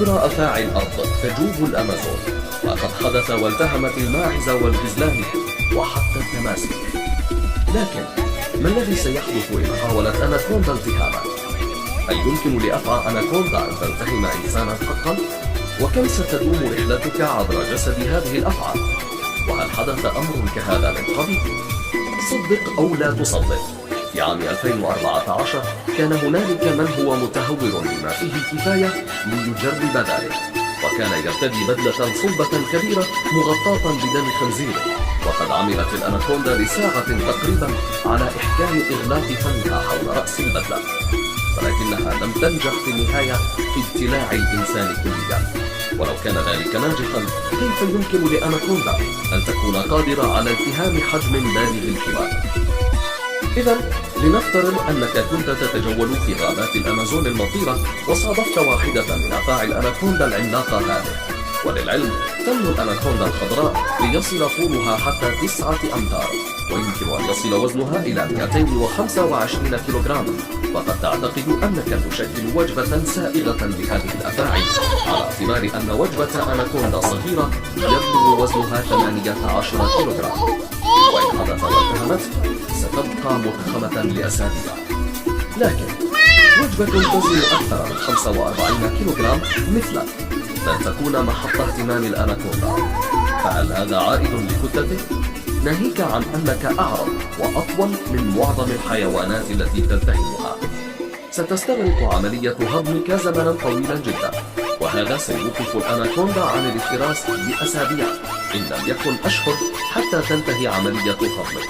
عبر أفاعي الأرض تجوب الأمازون، وقد حدث والتهمت الماعز والغزلان وحتى التماسك. لكن ما الذي سيحدث إن حاولت أناكوندا التهامه؟ هل يمكن لأفعى أناكوندا أن تلتهم إنسانا حقا؟ وكم ستدوم رحلتك عبر جسد هذه الأفعى؟ وهل حدث أمر كهذا من قبل؟ صدق أو لا تصدق، في عام 2014 كان هنالك من هو متهور بما فيه الكفاية ليجرب ذلك، وكان يرتدي بدلة صلبة كبيرة مغطاة بدم خنزير، وقد عملت الأناكوندا لساعة تقريبا على إحكام إغلاق فمها حول رأس البدلة، ولكنها لم تنجح في النهاية في ابتلاع الإنسان كليا. ولو كان ذلك ناجحا، كيف يمكن لأناكوندا أن تكون قادرة على التهام حجم بالغ الحمار؟ إذا لنفترض أنك كنت تتجول في غابات الأمازون المطيرة وصادفت واحدة من أفاعي الأناكوندا العملاقة هذه. وللعلم تنمو الأناكوندا الخضراء ليصل طولها حتى 9 أمتار، ويمكن أن يصل وزنها إلى 225 كيلوغراما، وقد تعتقد أنك تشكل وجبة سائغة لهذه الأفاعي، على اعتبار أن وجبة أناكوندا صغيرة يبلغ وزنها 18 كيلوغراما. وإن حدث والتهمتك ستبقى مضخمة لأسابيع. لكن وجبة تزن أكثر من 45 كيلوغرام مثلك لن تكون محط اهتمام الأناكوندا. فهل هذا عائد لكتلتك؟ ناهيك عن أنك أعرض وأطول من معظم الحيوانات التي تلتهمها، ستستغرق عملية هضمك زمنا طويلا جدا، وهذا سيوقف الأناكوندا عن الافتراس بأسابيع إن لم يكن أشهر حتى تنتهي عملية هضمك.